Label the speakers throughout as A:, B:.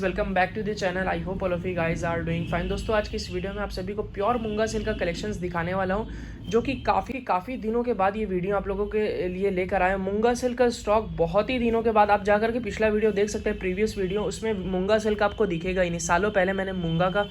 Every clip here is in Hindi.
A: Welcome back to the channel. I hope all of you guys are doing fine. दोस्तों आज की इस वीडियो में आप सभी को प्योर मूंगा सिल्क का कलेक्शंस दिखाने वाला हूं, जो कि काफ़ी दिनों के बाद ये वीडियो आप लोगों के लिए लेकर आया। मूंगा सिल्क का स्टॉक बहुत ही दिनों के बाद, आप जाकर के पिछला वीडियो देख सकते हैं, प्रीवियस वीडियो, उसमें मूंगा सिल्क आपको दिखेगा ही नहीं। सालों पहले मैंने मूंगा का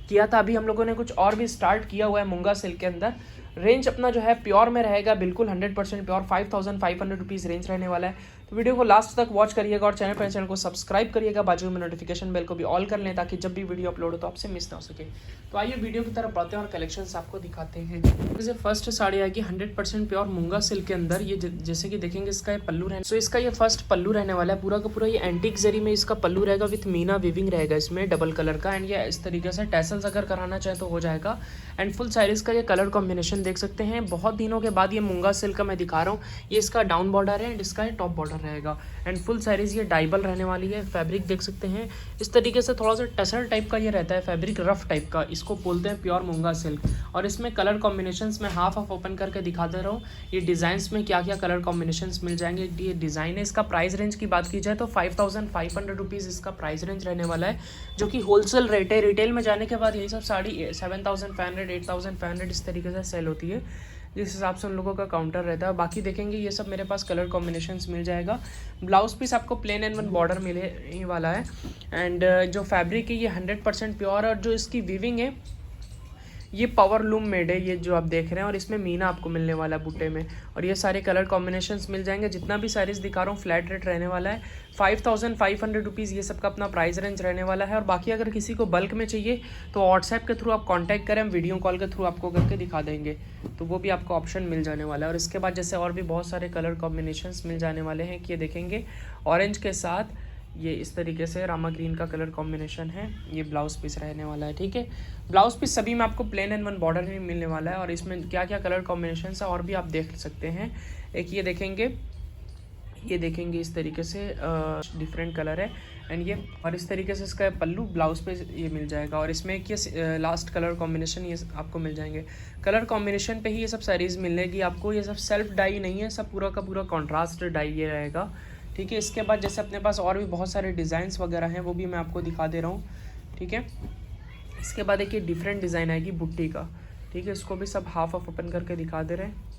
A: किया था। अभी हम लोगों ने कुछ और भी स्टार्ट किया हुआ है मूंगा सिल्क के अंदर। रेंज अपना जो है प्योर में रहेगा, बिल्कुल 100% प्योर। 5500 रुपीज़ रेंज रहने वाला है। तो वीडियो को लास्ट तक वॉच करिएगा और चैनल को सब्सक्राइब करिएगा, बाजू में नोटिफिकेशन बेल को भी ऑल कर लें ताकि जब भी वीडियो अपलोड हो तो आपसे मिस ना हो सके। तो आइए वीडियो की तरफ बढ़ते हैं और कलेक्शंस आपको दिखाते हैं। जैसे फर्स्ट साड़ी आएगी 100% प्योर मूंगा सिल्क के अंदर। ये जैसे कि देखेंगे इसका ये पल्लू रहने, सो इसका ये फर्स्ट पल्लू रहने वाला है। पूरा का पूरा ये एंटीक जरी में इसका पल्लू रहेगा, विथ मीना वीविंग रहेगा इसमें डबल कलर का। एंड ये इस तरीके से टैसल्स अगर कराना चाहे तो हो जाएगा। एंड फुल साइज का ये कलर कॉम्बिनेशन देख सकते हैं। बहुत दिनों के बाद ये मूंगा सिल्क का मैं दिखा रहा हूँ। ये इसका डाउन बॉर्डर है एंड इसका टॉप बॉर्डर रहेगा। एंड फुल साइज ये डाइबल रहने वाली है। फैब्रिक देख सकते हैं इस तरीके से, थोड़ा सा टसल टाइप का ये रहता है फैब्रिक, रफ टाइप का, इसको बोलते हैं प्योर मूंगा सिल्क। और इसमें कलर कॉम्बिनेशंस में हाफ ओपन करके दिखा दे रहा हूँ। ये डिज़ाइंस में क्या क्या कलर कॉम्बिनेशंस मिल जाएंगे, ये डिज़ाइन है। इसका प्राइस रेंज की बात की जाए तो 5500 रुपीज़ इसका प्राइस रेंज रहने वाला है, जो कि होलसेल रेट है। रिटेल में जाने के बाद यही सब साड़ी 7500 8500 इस तरीके से सेल होती है, जिस हिसाब से उन लोगों का काउंटर रहता है। बाकी देखेंगे ये सब मेरे पास कलर कॉम्बिनेशंस मिल जाएगा। ब्लाउज पीस आपको प्लेन एंड वन बॉर्डर मिले वाला है। एंड जो फैब्रिक है ये 100% प्योर, और जो इसकी वीविंग है ये पावर लूम मेड है, ये जो आप देख रहे हैं। और इसमें मीना आपको मिलने वाला है बुट्टे में। और ये सारे कलर कॉम्बिनेशंस मिल जाएंगे। जितना भी साइज दिखा रहा हूँ फ्लैट रेट रहने वाला है। 5500 रुपीज़ ये सब का अपना प्राइस रेंज रहने वाला है। और बाकी अगर किसी को बल्क में चाहिए तो व्हाट्सएप के थ्रू आप कांटेक्ट करें, हम वीडियो कॉल के थ्रू आपको करके दिखा देंगे, तो वो भी आपको ऑप्शन मिल जाने वाला है। और इसके बाद जैसे और भी बहुत सारे कलर कॉम्बिनेशंस मिल जाने वाले हैं कि ये देखेंगे ऑरेंज के साथ ये इस तरीके से रामा ग्रीन का कलर कॉम्बिनेशन है। ये ब्लाउज पीस रहने वाला है, ठीक है। ब्लाउज पीस सभी में आपको प्लेन एंड वन बॉर्डर ही मिलने वाला है। और इसमें क्या क्या कलर कॉम्बिनेशन है और भी आप देख सकते हैं। एक ये देखेंगे इस तरीके से डिफरेंट कलर है। एंड ये और इस तरीके से इसका पल्लू, ब्लाउज पे ये मिल जाएगा। और इसमें एक ये लास्ट कलर कॉम्बिनेशन ये आपको मिल जाएंगे। कलर कॉम्बिनेशन पे ही ये सब साड़ीज़ मिलेगी आपको। ये सब सेल्फ डाई नहीं है, सब पूरा का पूरा कॉन्ट्रास्ट डाई ये रहेगा, ठीक है। इसके बाद जैसे अपने पास और भी बहुत सारे डिज़ाइंस वगैरह हैं, वो भी मैं आपको दिखा दे रहा हूँ, ठीक है। इसके बाद एक ये डिफरेंट डिज़ाइन आएगी बुट्टी का, ठीक है। इसको भी सब हाफ ओपन करके दिखा दे रहे हैं।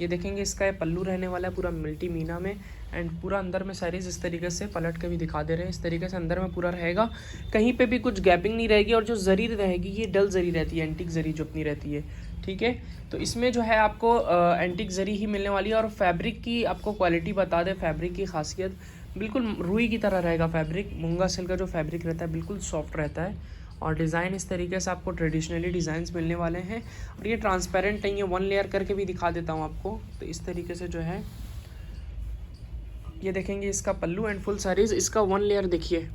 A: ये देखेंगे इसका ये पल्लू रहने वाला है पूरा मल्टी मीना में। एंड पूरा अंदर में साइज इस तरीके से पलट के भी दिखा दे रहे हैं। इस तरीके से अंदर में पूरा रहेगा, कहीं पे भी कुछ गैपिंग नहीं रहेगी। और जो जरी रहेगी ये डल जरी रहती है, एंटीक जरी जो अपनी रहती है, ठीक है। तो इसमें जो है आपको एंटीक जरी ही मिलने वाली है। और फैब्रिक की आपको क्वालिटी बता दें, फैब्रिक की खासियत बिल्कुल रुई की तरह रहेगा फैब्रिक। मूंगा सिल्क का जो फैब्रिक रहता है बिल्कुल सॉफ्ट रहता है। और डिज़ाइन इस तरीके से आपको ट्रेडिशनली डिज़ाइंस मिलने वाले हैं। और ये ट्रांसपेरेंट नहीं है, वन लेयर करके भी दिखा देता हूँ आपको। तो इस तरीके से जो है ये देखेंगे इसका पल्लू एंड फुल साइज। इसका वन लेयर देखिए,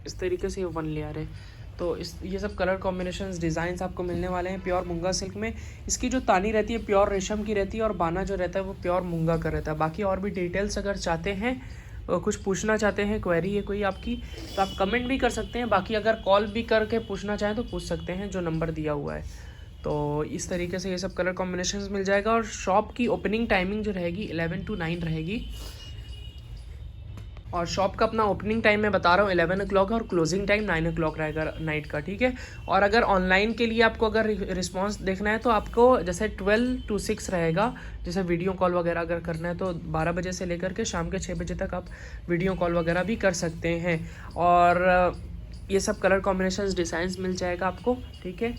A: इस तरीके से ये वन लेयर है। तो ये सब कलर कॉम्बिनेशंस डिज़ाइंस आपको मिलने वाले हैं प्योर मूंगा सिल्क में। इसकी जो तानी रहती है प्योर रेशम की रहती है, और बाना जो रहता है वो प्योर मूंगा का रहता है। बाकी और भी डिटेल्स अगर चाहते हैं, कुछ पूछना चाहते हैं, क्वेरी है कोई आपकी, तो आप कमेंट भी कर सकते हैं। बाकी अगर कॉल भी करके पूछना चाहें तो पूछ सकते हैं, जो नंबर दिया हुआ है। तो इस तरीके से ये सब कलर कॉम्बिनेशंस मिल जाएगा। और शॉप की ओपनिंग टाइमिंग जो रहेगी 11 to 9 रहेगी। और शॉप का अपना ओपनिंग टाइम मैं बता रहा हूँ 11 o'clock है, और क्लोजिंग टाइम 9 o'clock रहेगा नाइट का, ठीक है। और अगर ऑनलाइन के लिए आपको अगर रिस्पांस देखना है तो आपको जैसे 12 to 6 रहेगा। जैसे वीडियो कॉल वगैरह अगर करना है तो 12 बजे से लेकर के शाम के 6 बजे तक आप वीडियो कॉल वगैरह भी कर सकते हैं। और ये सब कलर कॉम्बिनेशन डिज़ाइंस मिल जाएगा आपको, ठीक है।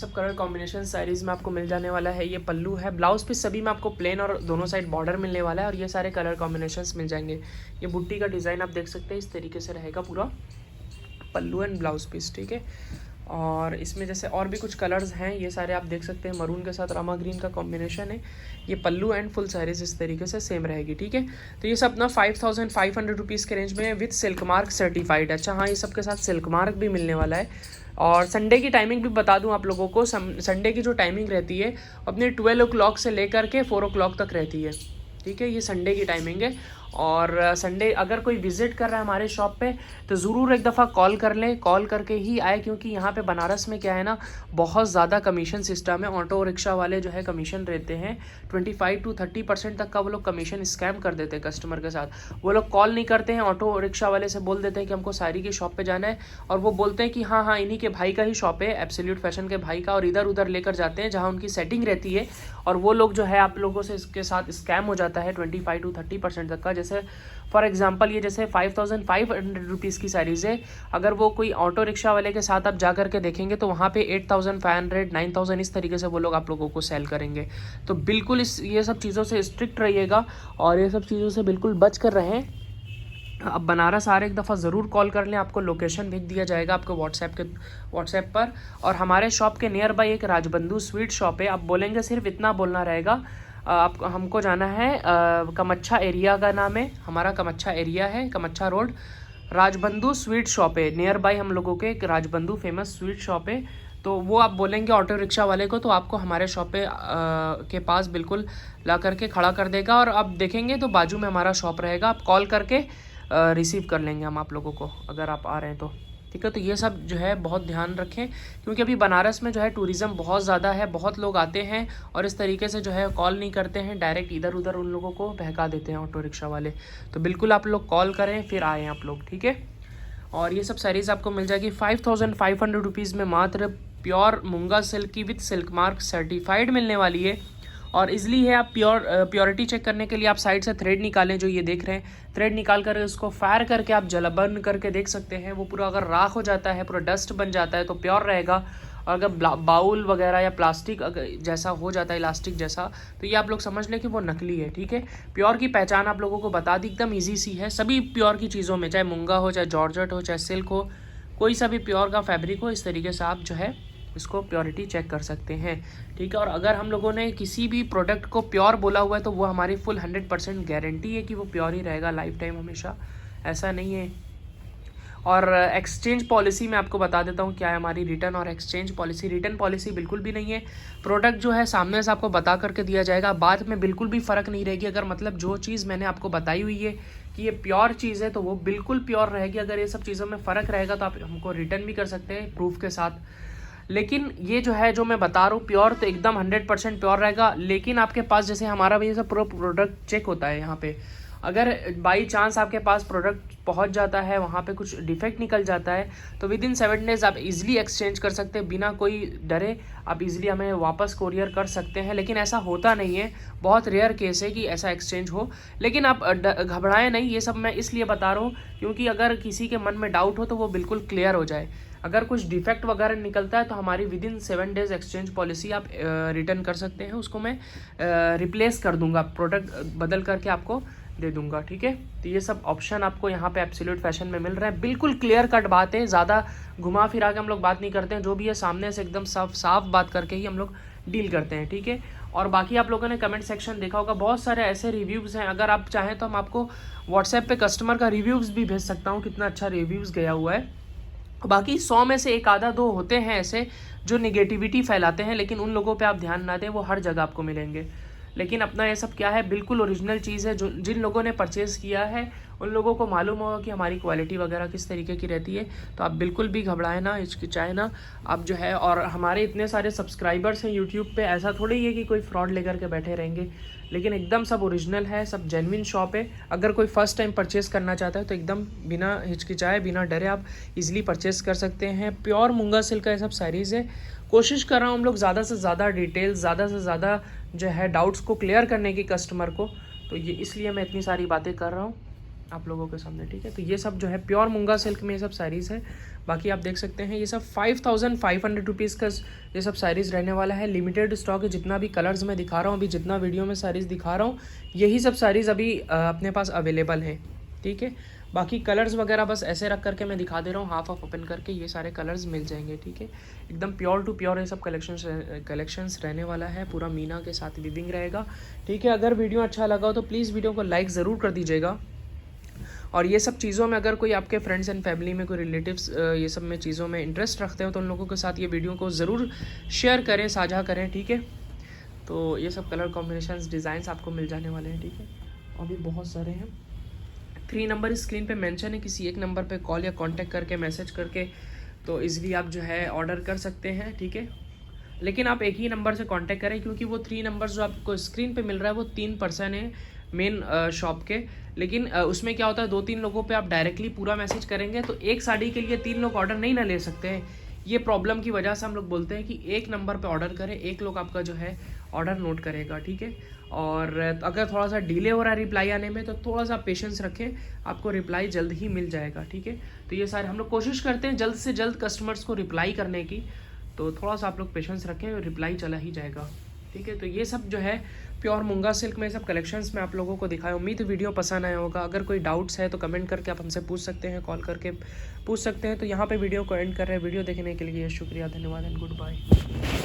A: सब कलर कॉम्बिनेशन साइज में आपको मिल जाने वाला है। ये पल्लू है, ब्लाउज पीस सभी में आपको प्लेन और दोनों साइड बॉर्डर मिलने वाला है। और ये सारे कलर कॉम्बिनेशंस मिल जाएंगे। ये बुट्टी का डिज़ाइन आप देख सकते हैं, इस तरीके से रहेगा पूरा पल्लू एंड ब्लाउज पीस, ठीक है। और इसमें जैसे और भी कुछ कलर्स हैं, ये सारे आप देख सकते हैं। मरून के साथ रामा ग्रीन का कॉम्बिनेशन है। ये पल्लू एंड फुल साइज इस तरीके से सेम रहेगी, ठीक है। तो ये सब अपना 5500 रुपीज़ के रेंज में विथ सिल्क मार्क सर्टिफाइड। अच्छा हाँ, ये सब के साथ सिल्क मार्क भी मिलने वाला है। और संडे की टाइमिंग भी बता दूं आप लोगों को। संडे की जो टाइमिंग रहती है अपने 12 o'clock से लेकर के 4 o'clock तक रहती है, ठीक है। ये संडे की टाइमिंग है। और संडे अगर कोई विज़िट कर रहा है हमारे शॉप पे तो ज़रूर एक दफ़ा कॉल कर लें, कॉल करके ही आए, क्योंकि यहाँ पे बनारस में क्या है ना, बहुत ज़्यादा कमीशन सिस्टम है। ऑटो रिक्शा वाले जो है कमीशन रहते हैं 25 to 30% तक का, वो लोग कमीशन स्कैम कर देते हैं कस्टमर के साथ। वो लोग कॉल नहीं करते हैं, ऑटो रिक्शा वाले से बोल देते हैं कि हमको सायरी की शॉप पे जाना है, और वो बोलते हैं कि हाँ हाँ इन्हीं के भाई का ही शॉप है, एब्सोल्यूट फैशन के भाई का, और इधर उधर लेकर जाते हैं जहाँ उनकी सेटिंग रहती है। और वो लोग जो है आप लोगों से इसके साथ स्कैम हो जाता है 25 to 30% तक का। जैसे फॉर एग्जांपल ये जैसे 5500 रुपीज़ की साड़ीज़ है, अगर वो कोई ऑटो रिक्शा वाले के साथ आप जा करके देखेंगे तो वहाँ पे 8500 9000 इस तरीके से वो लोग आप लोगों को सेल करेंगे। तो बिल्कुल ये सब चीज़ों से स्ट्रिक्ट रहिएगा और ये सब चीज़ों से बिल्कुल बच कर रहें। अब बनारस आ रहे एक दफ़ा ज़रूर कॉल कर लें, आपको लोकेशन भेज दिया जाएगा आपको व्हाट्सएप पर। और हमारे शॉप के नियर बाई एक राजबंधु स्वीट शॉप है। आप बोलेंगे सिर्फ इतना बोलना रहेगा, आपको हमको जाना है कमच्छा एरिया का नाम है हमारा, कमच्छा एरिया है, Kamachha road, Rajbandhu sweet shop है नियर बाई हम लोगों के, एक राजबंधु फेमस स्वीट शॉप है। तो वो आप बोलेंगे ऑटो रिक्शा वाले को तो आपको हमारे शॉप पे के पास बिल्कुल ला करके खड़ा कर देगा, और आप देखेंगे तो बाजू में हमारा शॉप रहेगा। आप कॉल करके रिसीव कर लेंगे हम आप लोगों को अगर आप आ रहे हैं तो, ठीक है। तो ये सब जो है बहुत ध्यान रखें, क्योंकि अभी बनारस में जो है टूरिज़्म बहुत ज़्यादा है, बहुत लोग आते हैं और इस तरीके से जो है कॉल नहीं करते हैं, डायरेक्ट इधर उधर उन लोगों को बहका देते हैं ऑटो रिक्शा वाले। तो बिल्कुल आप लोग कॉल करें फिर आएँ आप लोग, ठीक है। और ये सब साड़ीज़ आपको मिल जाएगी 5500 रुपीज़ में, मात्र प्योर मूंगा सिल्क की विथ सिल्क मार्क सर्टिफाइड मिलने वाली है। और इजली है, आप प्योरिटी चेक करने के लिए आप साइड से थ्रेड निकालें, जो ये देख रहे हैं, थ्रेड निकाल कर उसको फायर करके आप जलाबंद करके देख सकते हैं। वो पूरा अगर राख हो जाता है, पूरा डस्ट बन जाता है तो प्योर रहेगा। और अगर बाउल वगैरह या प्लास्टिक अगर जैसा हो जाता है, इलास्टिक जैसा, तो ये आप लोग समझ लें कि वो नकली है, ठीक है। प्योर की पहचान आप लोगों को बता दी, एकदम ईजी सी है सभी प्योर की चीज़ों में, चाहे मूंगा हो, चाहे जॉर्जेट हो, चाहे सिल्क हो, कोई सा भी प्योर का फैब्रिक हो, इस तरीके से आप जो है इसको प्योरिटी चेक कर सकते हैं, ठीक है। और अगर हम लोगों ने किसी भी प्रोडक्ट को प्योर बोला हुआ है तो वो हमारी फुल 100% गारंटी है कि वो प्योर ही रहेगा लाइफ टाइम, हमेशा, ऐसा नहीं है। और एक्सचेंज पॉलिसी मैं आपको बता देता हूँ क्या है हमारी रिटर्न और एक्सचेंज पॉलिसी। रिटर्न पॉलिसी बिल्कुल भी नहीं है, प्रोडक्ट जो है सामने से आपको बता करके दिया जाएगा, बाद में बिल्कुल भी फ़र्क नहीं रहेगी। अगर मतलब जो चीज़ मैंने आपको बताई हुई है कि ये प्योर चीज़ है तो वो बिल्कुल प्योर रहेगी। अगर ये सब चीज़ों में फ़र्क रहेगा तो आप हमको रिटर्न भी कर सकते हैं प्रूफ के साथ। लेकिन ये जो है जो मैं बता रहा हूँ प्योर, तो एकदम 100% प्योर रहेगा। लेकिन आपके पास जैसे हमारा भी ये सब पूरा प्रोडक्ट चेक होता है यहाँ पे, अगर बाई चांस आपके पास प्रोडक्ट पहुँच जाता है, वहाँ पे कुछ डिफेक्ट निकल जाता है, तो विद इन 7 डेज़ आप इजीली एक्सचेंज कर सकते हैं, बिना कोई डरे आप इजीली हमें वापस कोरियर कर सकते हैं। लेकिन ऐसा होता नहीं है, बहुत रेयर केस है कि ऐसा एक्सचेंज हो। लेकिन आप घबराएं नहीं, ये सब मैं इसलिए बता रहा हूँ क्योंकि अगर किसी के मन में डाउट हो तो वो बिल्कुल क्लियर हो जाए। अगर कुछ डिफेक्ट वगैरह निकलता है तो हमारी with in 7 days exchange policy आप रिटर्न कर सकते हैं, उसको मैं रिप्लेस कर दूंगा, प्रोडक्ट बदल करके आपको दे दूंगा, ठीक है। तो ये सब ऑप्शन आपको यहाँ पे एब्सोल्यूट फैशन में मिल रहा है, बिल्कुल क्लियर कट बात है, ज़्यादा घुमा फिरा के हम लोग बात नहीं करते हैं, जो भी है सामने से एकदम साफ बात करके ही हम लोग डील करते हैं, ठीक है। और बाकी आप लोगों ने कमेंट सेक्शन देखा होगा, बहुत सारे ऐसे रिव्यूज़ हैं, अगर आप चाहें तो हम आपको व्हाट्सएप पे कस्टमर का रिव्यूज़ भी भेज सकता हूँ, कितना अच्छा रिव्यूज़ गया हुआ है। बाकी 100 में से एक आधा दो होते हैं ऐसे जो निगेटिविटी फैलाते हैं, लेकिन उन लोगों पे आप ध्यान ना दें, वो हर जगह आपको मिलेंगे। लेकिन अपना ये सब क्या है, बिल्कुल ओरिजिनल चीज़ है, जो जिन लोगों ने परचेज़ किया है उन लोगों को मालूम होगा कि हमारी क्वालिटी वगैरह किस तरीके की रहती है। तो आप बिल्कुल भी घबराएं ना, हिचकिचाएं ना आप जो है। और हमारे इतने सारे सब्सक्राइबर्स हैं यूट्यूब पे, ऐसा थोड़ी ही है कि कोई फ्रॉड लेकर के बैठे रहेंगे, लेकिन एकदम सब ओरिजिनल है, सब जेन्युइन शॉप है। अगर कोई फर्स्ट टाइम परचेज़ करना चाहता है तो एकदम बिना हिचकिचाए, बिना डरे आप इजीली परचेज़ कर सकते हैं। प्योर मूंगा सिल्क का ये सब साड़ीज़ है। कोशिश कर रहा हूँ हम लोग ज़्यादा से ज़्यादा डिटेल्स, ज़्यादा से ज़्यादा जो है डाउट्स को क्लियर करने की कस्टमर को, तो ये इसलिए मैं इतनी सारी बातें कर रहा हूँ आप लोगों के सामने, ठीक है। तो ये सब जो है प्योर मूंगा सिल्क में ये सब साड़ीज़ है। बाकी आप देख सकते हैं ये सब 5500 रुपीज़ का ये सब साड़ीज़ रहने वाला है। लिमिटेड स्टॉक है, जितना भी कलर्स मैं दिखा रहा हूँ, अभी जितना वीडियो में साड़ीज़ दिखा रहा हूँ, यही सब साड़ीज़ अभी अपने पास अवेलेबल है, ठीक है। बाकी कलर्स वगैरह बस ऐसे रख करके मैं दिखा दे रहा हूँ, हाफ ओपन करके, ये सारे कलर्स मिल जाएंगे, ठीक है। एकदम प्योर टू प्योर ये सब कलेक्शंस रहने वाला है, पूरा मीना के साथ विविंग रहेगा, ठीक है। अगर वीडियो अच्छा लगा हो तो प्लीज़ वीडियो को लाइक ज़रूर कर दीजिएगा। और ये सब चीज़ों में अगर कोई आपके फ्रेंड्स एंड फैमिली में कोई रिलेटिव्स ये सब में चीज़ों में इंटरेस्ट रखते हो तो उन लोगों के साथ ये वीडियो को ज़रूर शेयर करें, साझा करें, ठीक है। तो ये सब कलर कॉम्बिनेशंस, डिज़ाइंस आपको मिल जाने वाले हैं, ठीक है। और भी बहुत सारे हैं, 3 नंबर स्क्रीन पे मेंशन है, किसी एक नंबर पे कॉल या कांटेक्ट करके मैसेज करके तो इजीली आप जो है ऑर्डर कर सकते हैं, ठीक है। लेकिन आप एक ही नंबर से कांटेक्ट करें, क्योंकि वो 3 नंबर जो आपको स्क्रीन पे मिल रहा है वो 3 पर्सन है मेन शॉप के। लेकिन उसमें क्या होता है, 2-3 लोगों पे आप डायरेक्टली पूरा मैसेज करेंगे तो एक साड़ी के लिए 3 लोग ऑर्डर नहीं ना ले सकते हैं। ये प्रॉब्लम की वजह से हम लोग बोलते हैं कि एक नंबर पे ऑर्डर करें, एक लोग आपका जो है ऑर्डर नोट करेगा, ठीक है। और अगर थोड़ा सा डिले हो रहा है रिप्लाई आने में तो थोड़ा सा पेशेंस रखें, आपको रिप्लाई जल्द ही मिल जाएगा, ठीक है। तो ये सारे हम लोग कोशिश करते हैं जल्द से जल्द कस्टमर्स को रिप्लाई करने की, तो थोड़ा सा आप लोग पेशेंस रखें, रिप्लाई चला ही जाएगा, ठीक है। तो ये सब जो है प्योर मूंगा सिल्क में सब कलेक्शंस में आप लोगों को दिखाया। उम्मीद वीडियो पसंद आया होगा। अगर कोई डाउट्स है तो कमेंट करके आप हमसे पूछ सकते हैं, कॉल करके पूछ सकते हैं। तो यहाँ पे वीडियो को एंड कर रहे हैं। वीडियो देखने के लिए शुक्रिया, धन्यवाद एंड गुड बाय।